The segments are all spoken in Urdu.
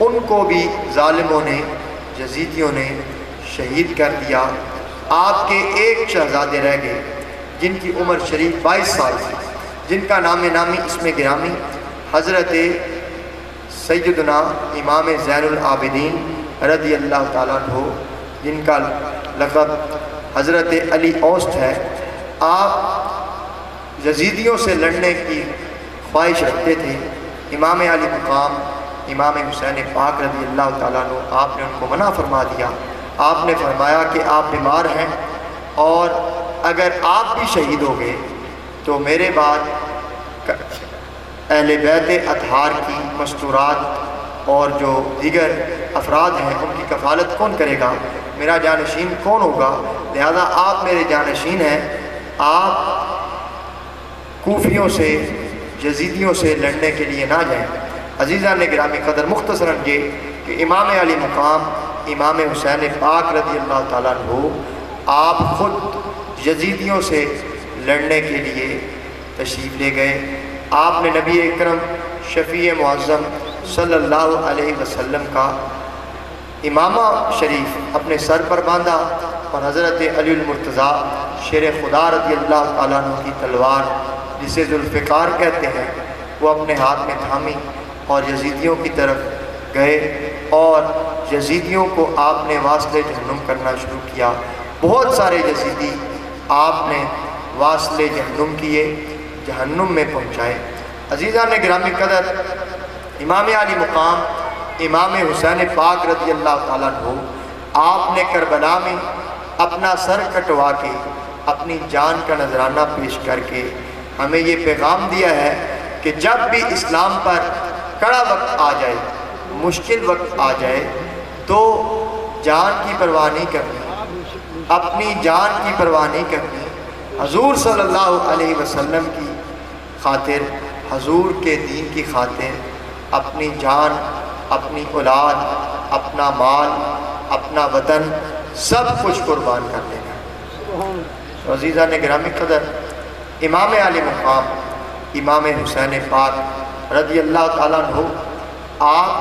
ان کو بھی ظالموں نے، یزیدیوں نے شہید کر دیا۔ آپ کے ایک شہزادے رہ گئے جن کی عمر شریف 22 سال تھی، جن کا نام نامی اسم گرامی حضرت سیدنا امام زین العابدین رضی اللہ تعالیٰ عنہ، جن کا لقب حضرت علی اوسط ہے۔ آپ یزیدیوں سے لڑنے کی خواہش رکھتے تھے۔ امام علی مقام امام حسین پاک رضی اللہ تعالیٰ عنہ، آپ نے ان کو منع فرما دیا۔ آپ نے فرمایا کہ آپ بیمار ہیں، اور اگر آپ بھی شہید ہو گئے تو میرے بعد اہل بیت اطہار کی مستورات اور جو دیگر افراد ہیں ان کی کفالت کون کرے گا؟ میرا جانشین کون ہوگا؟ لہذا آپ میرے جانشین ہیں، آپ کوفیوں سے، یزیدیوں سے لڑنے کے لیے نہ جائیں۔ عزیزان گرامی قدر، مختصراً یہ کہ امام علی مقام امام حسین پاک رضی اللہ تعالیٰ عنہ آپ خود یزیدیوں سے لڑنے کے لیے تشریف لے گئے۔ آپ نے نبی اکرم شفیع معظم صلی اللہ علیہ وسلم کا امامہ شریف اپنے سر پر باندھا، اور حضرت علی المرتضیٰ شیر خدا رضی اللہ تعالیٰ عنہ کی تلوار، جسے ذوالفقار کہتے ہیں، وہ اپنے ہاتھ میں تھامی اور یزیدیوں کی طرف گئے، اور یزیدیوں کو آپ نے واصل جہنم کرنا شروع کیا۔ بہت سارے یزیدی آپ نے واصل جہنم کیے، جہنم میں پہنچائے۔ عزیزان گرامی قدر، امام علی مقام امام حسین پاک رضی اللہ تعالیٰ عنہ، آپ نے کربلا میں اپنا سر کٹوا کے اپنی جان کا نذرانہ پیش کر کے ہمیں یہ پیغام دیا ہے کہ جب بھی اسلام پر کڑا وقت آ جائے، مشکل وقت آ جائے، تو جان کی پرواہ نہیں کرنی، اپنی جان کی پرواہ نہیں کرنی، حضور صلی اللہ علیہ وسلم کی خاطر، حضور کے دین کی خاطر اپنی جان، اپنی اولاد، اپنا مال، اپنا وطن، سب کچھ قربان کر دینا۔ عزیزان گرامی قدر، امام علی مقام امام حسین پاک رضی اللہ تعالیٰ عنہ، آپ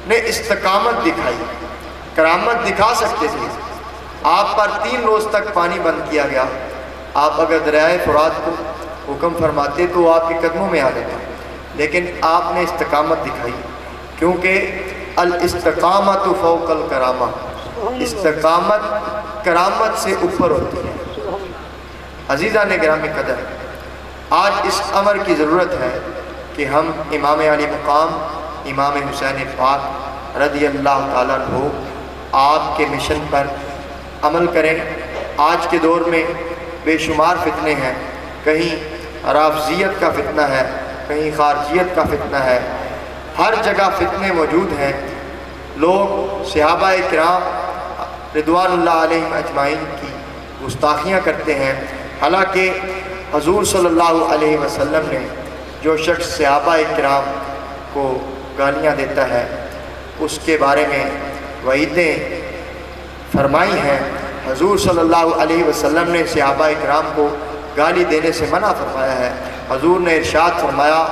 نے استقامت دکھائی، کرامت دکھا سکتے تھے۔ آپ پر 3 روز تک پانی بند کیا گیا۔ آپ اگر دریائے فرات کو حکم فرماتے تو آپ کے قدموں میں آ جاتا، لیکن آپ نے استقامت دکھائی، کیونکہ الاستقامت فوق الکرامہ، استقامت کرامت سے اوپر ہوتی ہے۔ عزیزان گرامی قدر، آج اس امر کی ضرورت ہے کہ ہم امام علی مقام امام حسین پاک رضی اللہ تعالیٰ عنہ آپ کے مشن پر عمل کریں۔ آج کے دور میں بے شمار فتنے ہیں، کہیں رافضیت کا فتنہ ہے، کہیں خارجیت کا فتنہ ہے، ہر جگہ فتنے موجود ہیں۔ لوگ صحابہ کرام رضوان اللہ علیہم اجمعین کی گستاخیاں کرتے ہیں، حالانکہ حضور صلی اللہ علیہ وسلم نے جو شخص صحابہ کرام کو گالیاں دیتا ہے اس کے بارے میں وعیدیں فرمائی ہیں۔ حضور صلی اللہ علیہ وسلم نے صحابہ کرام کو گالی دینے سے منع فرمایا ہے۔ حضور نے ارشاد فرمایا،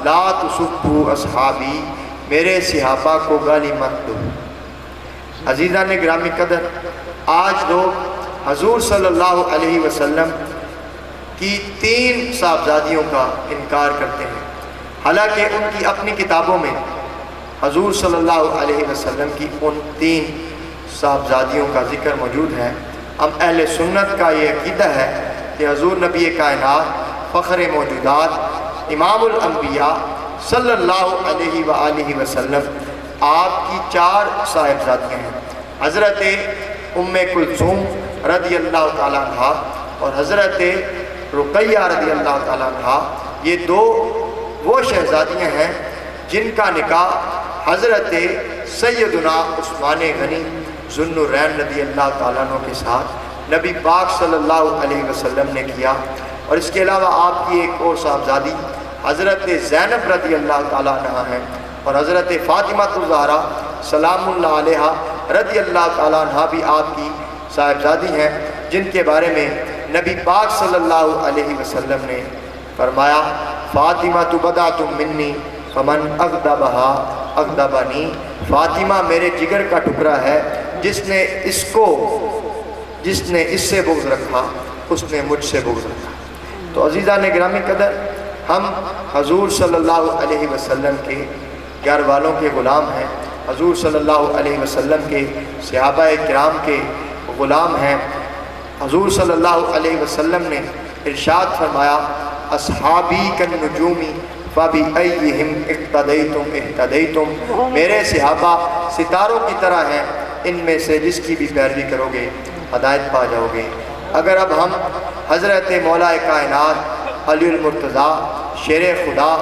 لا تسبوا اصحابی، میرے صحابہ کو گالی مت دو۔ عزیزان گرامی قدر، آج لوگ حضور صلی اللہ علیہ وسلم کی 3 صاحبزادیوں کا انکار کرتے ہیں، حالانکہ ان کی اپنی کتابوں میں حضور صلی اللہ علیہ وسلم کی ان 3 صاحبزادیوں کا ذکر موجود ہے۔ ہم اہل سنت کا یہ عقیدہ ہے کہ حضور نبی کائنات، فخر موجودات، امام الانبیاء صلی اللہ علیہ وآلہ وسلم، آپ کی 4 صاحبزادیاں ہیں، حضرت ام کلثوم رضی اللہ تعالیٰ عنہ اور حضرت رقیہ رضی اللہ تعالیٰ عنہ۔ یہ 2 وہ شہزادیاں ہیں جن کا نکاح حضرت سیدنا عثمان غنی ذو النورین رضی اللہ تعالیٰ عنہ کے ساتھ نبی پاک صلی اللہ علیہ وسلم نے کیا، اور اس کے علاوہ آپ کی ایک اور صاحبزادی حضرت زینب رضی اللہ تعالیٰ عنہ ہیں، اور حضرت فاطمہ الزہرا سلام اللہ علیہا رضی اللہ تعالیٰ عنہ بھی آپ کی صاحبزادی ہیں، جن کے بارے میں نبی پاک صلی اللہ علیہ وسلم نے فرمایا، فاطمہ بدعۃ منی فمن اغضبها اغضبنی، فاطمہ میرے جگر کا ٹکڑا ہے، جس نے اس سے بغض رکھا اس نے مجھ سے بغض رکھا۔ تو عزیزان گرامی قدر، ہم حضور صلی اللہ علیہ وسلم کے گھر والوں کے غلام ہیں، حضور صلی اللہ علیہ وسلم کے صحابہ کرام کے غلام ہیں۔ حضور صلی اللہ علیہ وسلم نے ارشاد فرمایا، اصحابی کالنجومی فبأیہم اقتدیتم اہتدیتم، میرے صحابہ ستاروں کی طرح ہیں، ان میں سے جس کی بھی پیروی کرو گے ہدایت پا جاؤ گے۔ اگر اب ہم حضرت مولا کائنات علی المرتضیٰ شیر خدا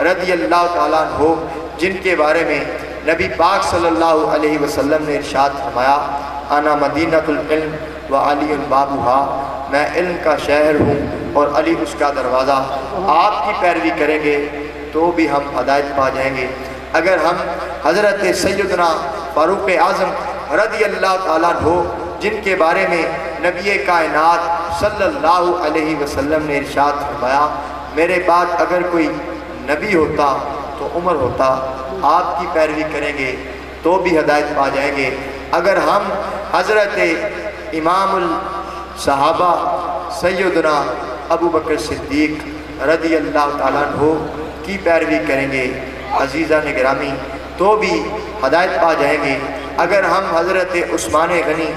رضی اللہ تعالیٰ عنہ، جن کے بارے میں نبی پاک صلی اللہ علیہ وسلم نے ارشاد فرمایا، انا مدینۃ العلم وعلی بابھا، میں علم کا شہر ہوں اور علی اس کا دروازہ، آپ کی پیروی کریں گے تو بھی ہم ہدایت پا جائیں گے۔ اگر ہم حضرت سیدنا فاروق اعظم رضی اللہ تعالیٰ عنہ، جن کے بارے میں نبی کائنات صلی اللہ علیہ وسلم نے ارشاد فرمایا، میرے بعد اگر کوئی نبی ہوتا تو عمر ہوتا، آپ کی پیروی کریں گے تو بھی ہدایت پا جائیں گے۔ اگر ہم حضرت امام الصحابہ سیدنا ابو بکر صدیق رضی اللہ تعالیٰ عنہ کی پیروی کریں گے عزیزان گرامی تو بھی ہدایت پا جائیں گے۔ اگر ہم حضرت عثمان غنی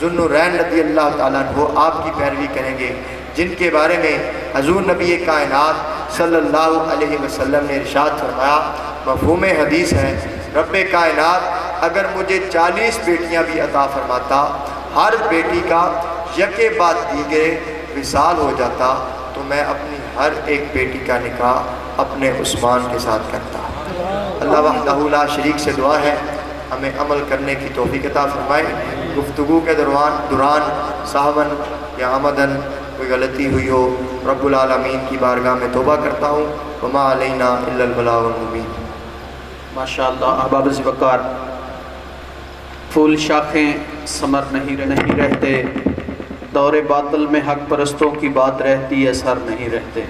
ذو النورین رضی اللہ تعالیٰ عنہ آپ کی پیروی کریں گے، جن کے بارے میں حضور نبی کائنات صلی اللہ علیہ وسلم نے ارشاد فرمایا، مفہوم حدیث ہے، رب کائنات اگر مجھے 40 بیٹیاں بھی عطا فرماتا، ہر بیٹی کا یکے بعد دیگرے وصال ہو جاتا، تو میں اپنی ہر ایک بیٹی کا نکاح اپنے عثمان کے ساتھ کرتا۔ اللہ وحدہ لا شریک سے دعا ہے ہمیں عمل کرنے کی توفیق عطا فرمائے۔ گفتگو کے دوران سہون یا عمدن کوئی غلطی ہوئی ہو، رب العالمین کی بارگاہ میں توبہ کرتا ہوں۔ وما علینا الا البلاغ المبین۔ ماشاءاللہ احباب ذوقار، پھول شاخیں ثمر نہیں رہتے، دور باطل میں حق پرستوں کی بات رہتی ہے، سر نہیں رہتے۔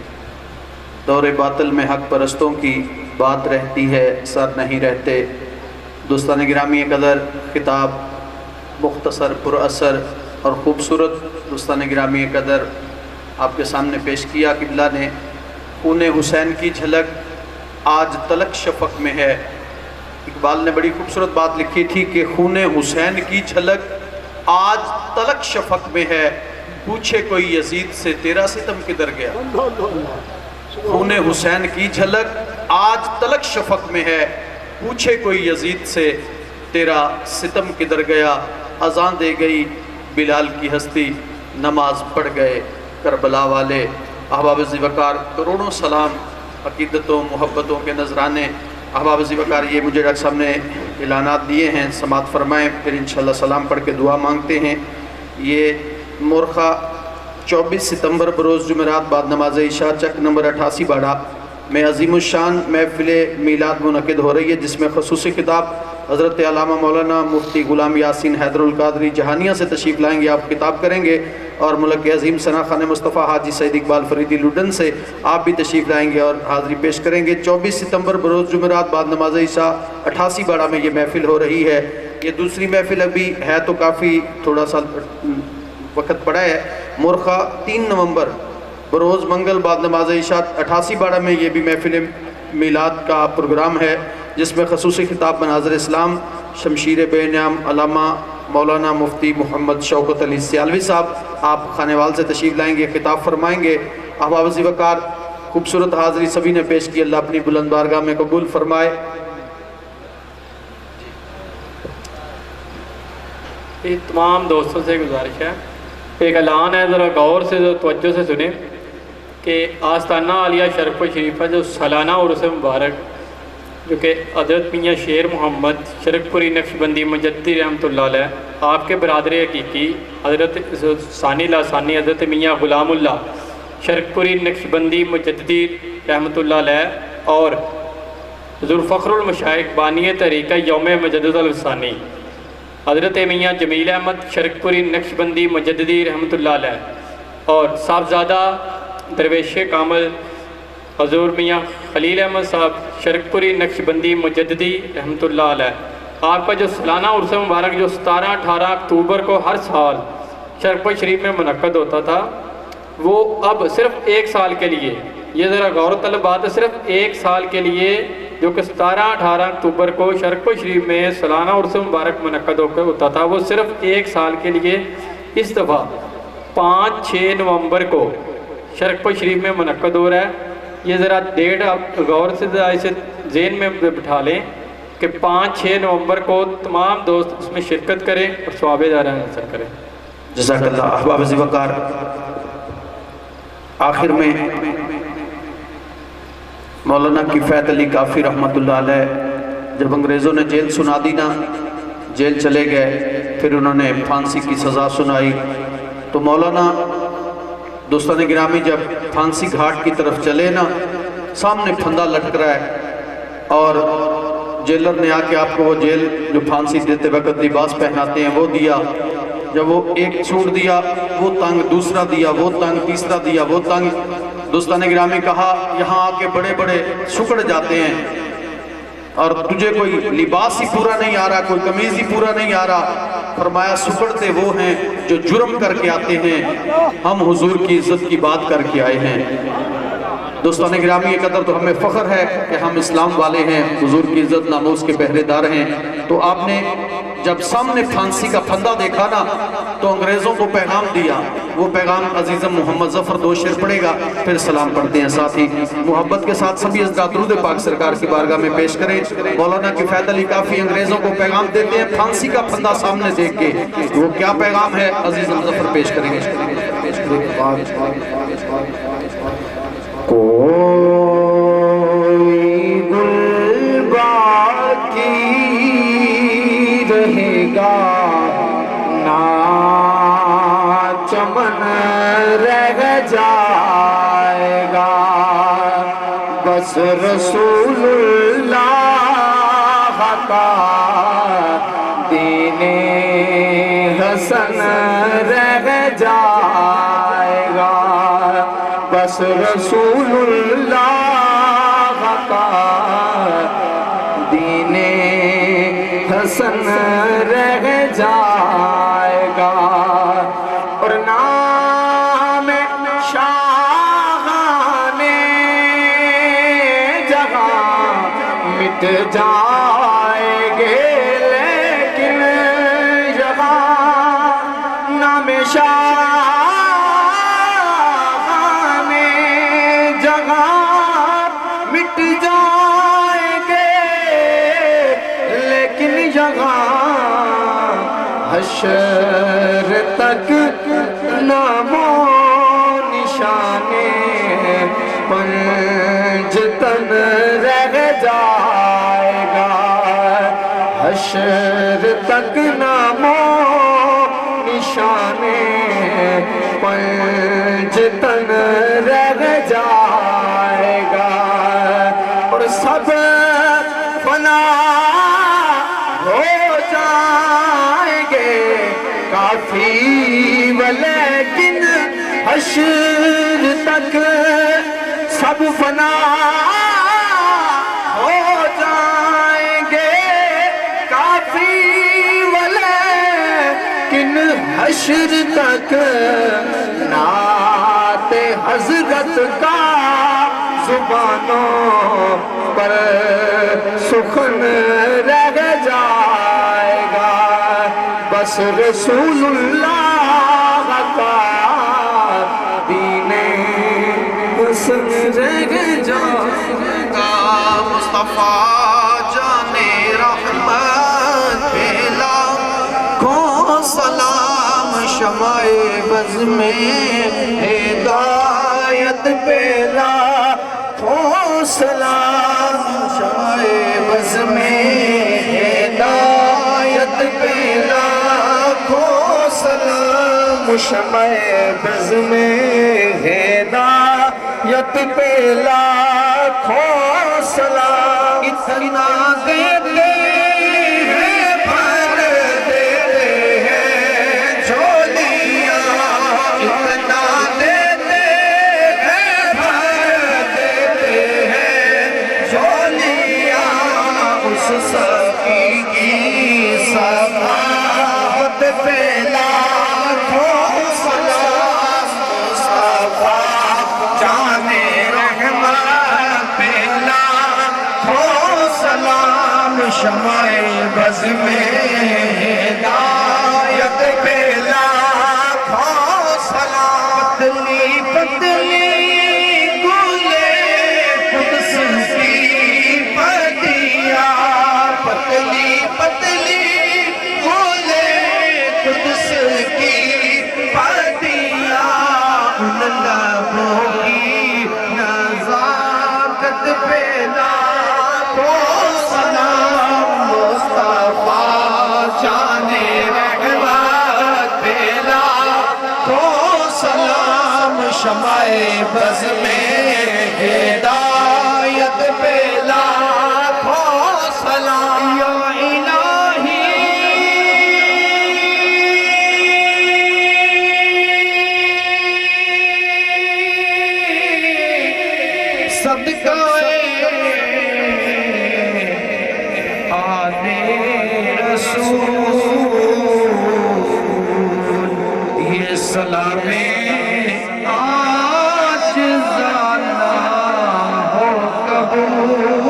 دور باطل میں حق پرستوں کی بات رہتی ہے، سر نہیں رہتے۔ دوستان گرامی قدر، خطاب مختصر پر اثر اور خوبصورت دوستان گرامی قدر آپ کے سامنے پیش کیا۔ قبلہ نے خون حسین کی جھلک آج تلک شفق میں ہے۔ اقبال نے بڑی خوبصورت بات لکھی تھی کہ خون حسین کی جھلک آج تلک شفق میں ہے، پوچھے کوئی یزید سے تیرا ستم کدھر گیا۔ خون حسین کی جھلک آج تلک شفق میں ہے، پوچھے کوئی یزید سے تیرا ستم کدھر گیا۔ اذان دے گئی بلال کی ہستی، نماز پڑھ گئے کربلا والے۔ احباب ذوقار، کروڑوں سلام، عقیدتوں محبتوں کے نذرانے۔ احباب ذوقار، یہ مجھے ڈاکٹر صاحب نے اعلانات دیے ہیں، سماعت فرمائیں، پھر انشاءاللہ سلام پڑھ کے دعا مانگتے ہیں۔ یہ مورخہ 24 ستمبر بروز جمعرات بعد نماز عشاء چک نمبر 88 باڑہ میں عظیم الشان محفل میلاد منعقد ہو رہی ہے، جس میں خصوصی خطاب حضرت علامہ مولانا مفتی غلام یاسین حیدر القادری جہانیہ سے تشریف لائیں گے، آپ خطاب کریں گے، اور ملک عظیم ثنا خان مصطفیٰ حاجی سعید اقبال فریدی لڈن سے آپ بھی تشریف لائیں گے اور حاضری پیش کریں گے۔ 24 ستمبر بروز جمعرات بعد نماز عشاء 88 باڑہ میں یہ محفل ہو رہی ہے۔ یہ دوسری محفل ابھی ہے تو کافی تھوڑا سا وقت پڑا ہے۔ مورخہ 3 نومبر بروز منگل بعد نماز عشاء 88 باڑہ میں یہ بھی محفل میلاد کا پروگرام ہے، جس میں خصوصی خطاب مناظر اسلام شمشیر بے نعم علامہ مولانا مفتی محمد شوکت علی سیالوی صاحب آپ خانے وال سے تشریف لائیں گے، خطاب فرمائیں گے۔ احباب ذوقار، خوبصورت حاضری سبھی نے پیش کی، اللہ اپنی بلند بارگاہ میں قبول فرمائے۔ تمام دوستوں سے گزارش ہے، ایک اعلان ہے، ذرا غور سے توجہ سے سنیں کہ آستانہ عالیہ شرف شریفہ جو سالانہ عرس مبارک جو کہ حضرت میاں شیر محمد شرک پوری نقشبندی مجددی رحمۃ اللہ علیہ، آپ کے برادر حقیقی حضرت ثانی لاسانی حضرت میاں غلام اللہ شرک پوری نقشبندی مجددی رحمۃ اللہ علیہ اور ذوالفخر المشائخ بانی طریقہ یوم مجدد الثانی حضرت میاں جمیل احمد شرک پوری نقشبندی مجددی رحمۃ اللہ علیہ اور صاحبزادہ درویش کامل حضور میاں خلیل احمد صاحب شرکپوری نقشبندی مجددی رحمۃ اللہ علیہ، آپ کا جو سالانہ عرس مبارک جو 17-18 اکتوبر کو ہر سال شرکپور شریف میں منعقد ہوتا تھا، وہ اب صرف 1 سال کے لیے، یہ ذرا غور و طلب بات ہے، صرف 1 سال کے لیے جو کہ 17-18 اکتوبر کو شرکپور شریف میں سالانہ عرس مبارک منعقد ہوتا تھا، وہ صرف 1 سال کے لیے اس دفعہ 5-6 نومبر کو شرکپور شریف میں منعقد ہو رہا ہے۔ یہ ذرا ڈیٹ آپ غور سے اسے ذہن میں بٹھا لیں کہ 5-6 نومبر کو تمام دوست اس میں شرکت کریں اور ثواب جارہ حاصل کریں۔ جزاک اللہ۔ احباب عزیز وقار، آخر میں مولانا کفایت علی کافی رحمۃ اللہ علیہ جب انگریزوں نے جیل سنا دی نا، جیل چلے گئے، پھر انہوں نے پھانسی کی سزا سنائی، تو مولانا دوستان گرامی جب پھانسی گھاٹ کی طرف چلے نا، سامنے پھندا لٹک رہا ہے اور جیلر نے آ کے آپ کو وہ جیل جو پھانسی دیتے وقت لباس پہناتے ہیں وہ دیا۔ جب وہ ایک سوٹ دیا وہ تنگ، دوسرا دیا وہ تنگ، تیسرا دیا وہ تنگ۔ دوستان گرامی کہا یہاں آ کے بڑے بڑے سکڑ جاتے ہیں اور تجھے کوئی لباس ہی پورا نہیں آ رہا، کوئی قمیض ہی پورا نہیں آ رہا۔ فرمایا سکڑتے وہ ہیں جو جرم کر کے آتے ہیں، ہم حضور کی عزت کی بات کر کے آئے ہیں۔ دوستان گرامی، یہ قدر تو ہمیں فخر ہے کہ ہم اسلام والے ہیں، حضور کی عزت ناموس کے پہرے دار ہیں۔ تو آپ نے جب سامنے پھانسی کا پھندا دیکھا نا تو انگریزوں کو پیغام دیا، وہ پیغام عزیزم محمد ظفر 2 شعر پڑھے گا، پھر سلام پڑھتے ہیں۔ ساتھ ہی محبت کے ساتھ سبھی حضرات درود پاک سرکار کی بارگاہ میں پیش کریں۔ مولانا کفایت علی کافی انگریزوں کو پیغام دیتے ہیں پھانسی کا پھندا سامنے دیکھ کے، وہ کیا پیغام ہے عزیزم ظفر پیش کریں گے۔ کوئی گل باقی رہے گا نہ چمن رہ جائے گا، بس رسول اللہ کا دین حسن رہ جائے گا، بس رسول اللہ کا دین حسن رہ جائے گا، اور نام شاہان جہاں مٹ جائے گے، لیکن یہاں نام شاہ حشر تک نام و نشان پنجتن رہ جائے گا، حشر تک نام و نشان پنجتن رہ جائے گا، اور سب فنا ہو جائیں گے کافی، ولیکن حشر تک سب فنا ہو جائیں گے کافی، ولیکن حشر تک نعت حضرت کا زبانوں پر سخن رہ جائے گا، بس رسول اللہ کا دین حسن رہ جائے گا، مصطفیٰ جان رحمت پھیلا کو سلام، شمع بز میں ہدایت پھیلا کو سلام، شمع بز میں ہدایت پھیلا کو سلام، شمع بز میں ہدایت پھیلا کو سلام، اتنا دیتے ہیں بھر دیتے ہیں جھولیاں، اتنا دیتے ہیں بھر دیتے شمع بز میں ہدایت پہ لاکھوں سلام پتلی پتلی گلے قدس کی پتیاں پتلی پتلی گلے قدس کی پتیاں ان لبوں کی نزاکت پہ لاکھوں سلام مصطفیٰ جانے رحمت پہ لاکھوں سلام شمع بز میں ہدایت پہ لاکھوں سلام یا الہی صدقہ آنے رسول یہ سلام آج زیادہ ہو قبول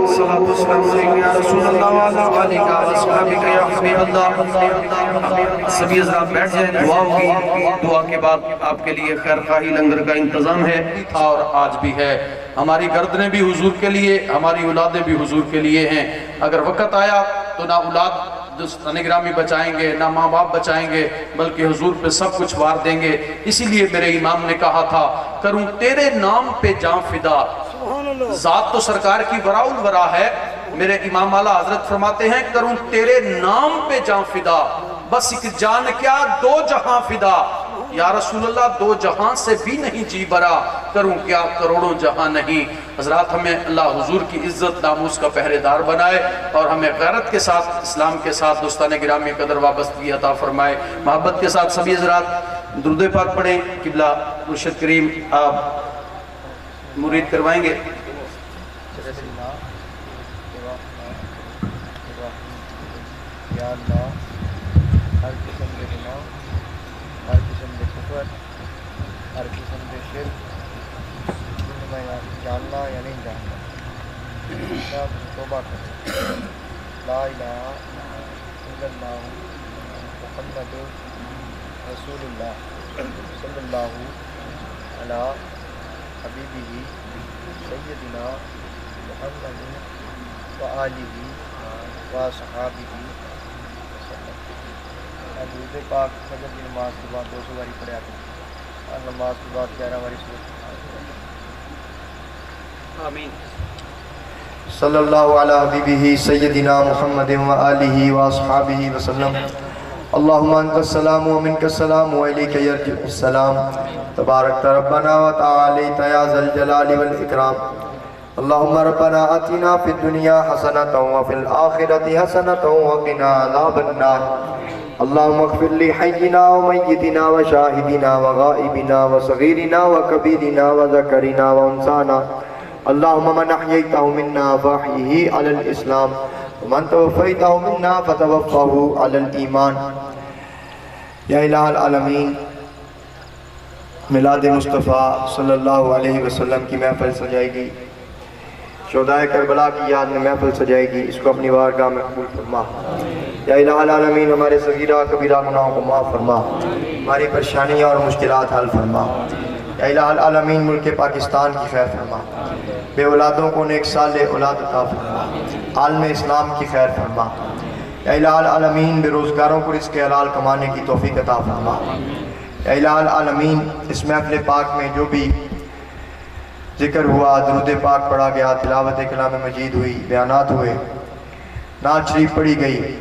صلاة والسلام علیکم یا رسول اللہ وعلا علیکہ واصحابک یا حبیب اللہ سبھی حضرات بیٹھ جائیں دعا ہوگی دعا کے بعد آپ کے لیے خیر خواہی لنگر کا انتظام ہے اور آج بھی ہے ہماری گردنیں بھی حضور کے لیے ہماری اولادیں بھی حضور کے لیے ہیں اگر وقت آیا تو نہ اولاد دوستان گرامی بچائیں گے نہ ماں باپ بچائیں گے بلکہ حضور پہ سب کچھ وار دیں گے اسی لیے میرے امام نے کہا تھا کروں تیرے نام پہ جان فدا ذات تو سرکار کی ورا الورا ہے میرے امام والا حضرت فرماتے ہیں کروں تیرے نام پہ جان فدا بس ایک جان کیا دو جہاں فدا یا رسول اللہ دو جہاں سے بھی نہیں جی برا کروں کیا کروڑوں جہاں نہیں حضرات ہمیں اللہ حضور کی عزت ناموس کا پہرے دار بنائے اور ہمیں غیرت کے ساتھ اسلام کے ساتھ دوستان گرامی قدر وابستگی عطا فرمائے محبت کے ساتھ سبھی حضرات درود پاک پڑھیں قبلہ مرشد کریم آپ مرید کروائیں گے یا اللہ ہر قسم کے گناہ ہر قسم کے کفر ہر قسم کے شرک میں جاننا یا نہیں جاننا سب توبہ کریں لا الہ الا اللہ محمد رسول اللہ صلی اللہ علی حبیبہ سیدنا محمد وآلہ وصحابہ درود پاک فجر کی نماز کے بعد 200 باری پڑھا کریں اور نماز کے بعد 11 باری سورت آمین صلی اللہ علی حبیبہ سیدنا محمد وآلہ واصحابہ وسلم اللہم انت السلام ومنک السلام وعلیک یرجع السلام تبارک ربنا وتعالیت یا ذا الجلال والاکرام اللہم ربنا آتنا فی الدنیا حسنۃ وفی الآخرۃ حسنۃ وقنا عذاب النار اللہم اغفر لی حینا ومیتنا وشاہدنا وغائبنا وصغیرنا وکبیرنا وذکرنا وانسانا اللہم من احییتہ منا فاحیہ علی الاسلام ومن توفیتہ منا فتوفہ علی الایمان یا الہ العالمین میلاد مصطفیٰ صلی اللہ علیہ وسلم کی محفل سجائے گی شہدائے کربلا کی یاد میں محفل سجائے گی اس کو اپنی بارگاہ میں قبول فرما یا الہ العالمین ہمارے صغیرہ کبیرہ گناہوں کو معاف فرما ہماری پریشانیاں اور مشکلات حل فرما یا الہ العالمین ملک پاکستان کی خیر فرما بے اولادوں کو نیک صالح اولاد عطا فرما عالم اسلام کی خیر فرما یا الہ العالمین بے روزگاروں کو رزق حلال کمانے کی توفیق عطا فرما یا الہ العالمین اس محفل پاک میں جو بھی ذکر ہوا درود پاک پڑھا گیا تلاوت کلام مجید ہوئی بیانات ہوئے نعت شریف پڑھی گئی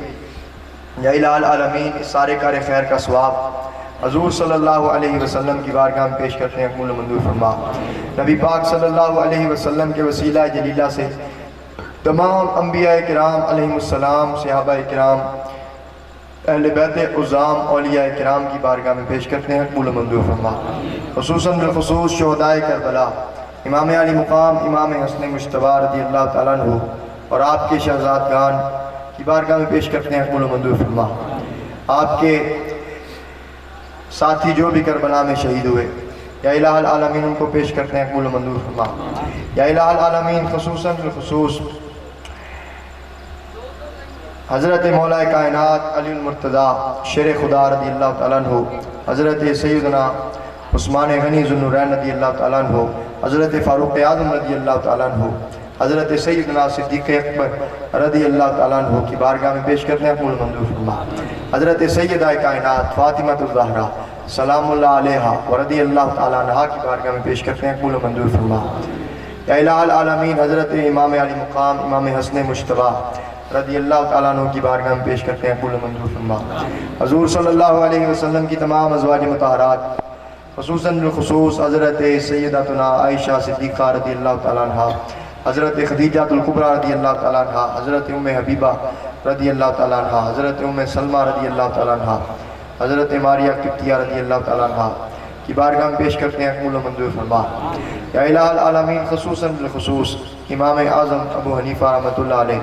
یا الہ العالمین اس سارے کار خیر کا ثواب حضور صلی اللہ علیہ وسلم کی بارگاہ میں پیش کرتے ہیں قبول منظور فرما نبی پاک صلی اللہ علیہ وسلم کے وسیلہ جلیلہ سے تمام انبیاء کرام علیہ السلام صحابہ کرام اہل بیت عظام اولیاء کرام کی بارگاہ میں پیش کرتے ہیں قبول منظور فرما خصوصاً بالخصوص شہدائے کربلا امام علی مقام امام حسن مجتبی رضی اللہ تعالیٰ عنہ اور آپ کے شہزادگان کی بارگاہ میں پیش کرتے ہیں قبول منظور فرما آپ کے ساتھی جو بھی کربلا میں شہید ہوئے یا الہ العالمین ان کو پیش کرتے ہیں قبول و منظور فرما۔ یا الہ العالمین خصوصاً بالخصوص حضرت مولا کائنات علی المرتضیٰ شیر خدا رضی اللہ تعالیٰ عنہ، حضرت سیدنا عثمان غنی ذو النورین رضی اللہ تعالیٰ عنہ، حضرت فاروق اعظم رضی اللہ تعالیٰ عنہ، حضرت سیدنا صدیق اکبر رضی اللہ تعالیٰ عنہ کی بارگاہ میں پیش کرتے ہیں قبول منظور فرما۔ حضرت سیدہ کائنات فاطمہ الزہرا سلام اللہ علیہا و رضی اللہ تعالیٰ عنہ کی بارگاہ میں پیش کرتے ہیں قبول منظور فرما۔ یا الہ العالمین حضرت امام علی مقام امام حسن مجتبیٰ رضی اللہ تعالیٰ عنہ کی بارگاہ میں پیش کرتے ہیں قبول منظور فرما۔ حضور صلی اللہ علیہ وسلم کی تمام ازواج مطہرات خصوصاً بالخصوص حضرت سیدتنا عائشہ صدیقہ رضی اللہ تعالیٰ عنہ، حضرت خدیجہ الکبریٰ رضی اللہ تعالیٰ عنہ، حضرت ام حبیبہ رضی اللہ تعالیٰ عنہ، حضرت ام سلمہ رضی اللہ تعالیٰ عنہ، حضرت ماریہ قبطیہ رضی اللہ تعالیٰ عنہ کی بارگاہ میں پیش کرتے ہیں قبول و منظور فرما۔ یا الہ العالمین خصوصاً بالخصوص امام اعظم ابو حنیفہ رحمۃ اللہ علیہ،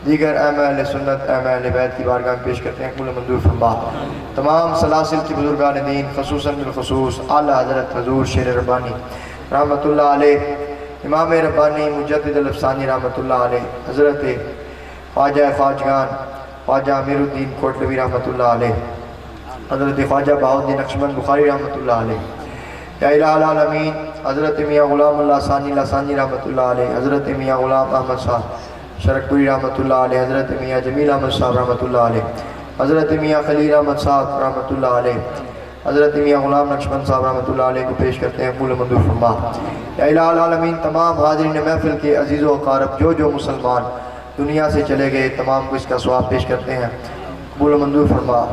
دیگر اہم اہل سنت اہم اہل بیت کی بارگاہ میں پیش کرتے ہیں قبول و منظور فرما۔ تمام سلاسل کی بزرگان دین خصوصاً بالخصوص اعلیٰ حضرت حضور شیر ربانی رحمۃ اللہ علیہ، امام ربانی مجدد الافسانی رحمۃ اللہ علیہ، حضرت خواجہ خواجگان خواجہ امیر الدین کوٹلوی رحمۃ اللہ علیہ، حضرت خواجہ بہاؤالدین نقشبند بخاری رحمۃ اللہ علیہ۔ یا الہ العالمین حضرت میاں غلام اللہ ثانی لاسانی رحمۃ اللہ علیہ، حضرت میاں غلام احمد صاحب شرکپوری رحمۃ اللہ علیہ، حضرت میاں جمیل احمد صاحب رحمۃ اللہ علیہ، حضرت میاں خلیل احمد صاحب رحمۃ اللہ علیہ، حضرت میاں غلام نقشبند صاحب رحمۃ اللہ علیہ کو پیش کرتے ہیں قبول منظور فرما۔ یا الہ العالمین تمام حاضرین محفل کے عزیز و اقارب جو مسلمان دنیا سے چلے گئے تمام کو اس کا ثواب پیش کرتے ہیں قبول منظور فرما۔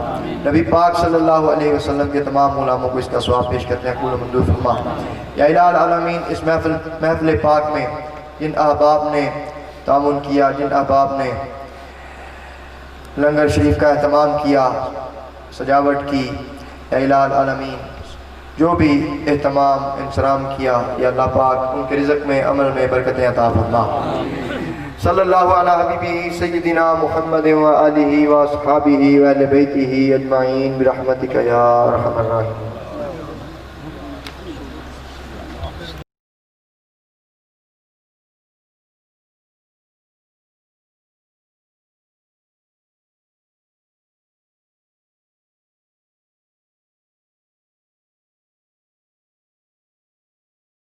نبی پاک صلی اللہ علیہ وسلم کے تمام غلاموں کو اس کا ثواب پیش کرتے ہیں قبول منظور فرما۔ یا الہ العالمین اس محفل پاک میں جن احباب نے تعاون کیا، جن احباب نے لنگر شریف کا اہتمام کیا، سجاوٹ کی، یا الہ العالمین جو بھی اہتمام انصرام کیا، یا اللہ پاک ان کے رزق میں عمل میں برکتیں عطا فرما۔ صلی اللہ علی حبیبی سیدنا محمد و آلہ و اصحابہ و اہل بیتہ اجمعین برحمتک یا ارحم الراحمین۔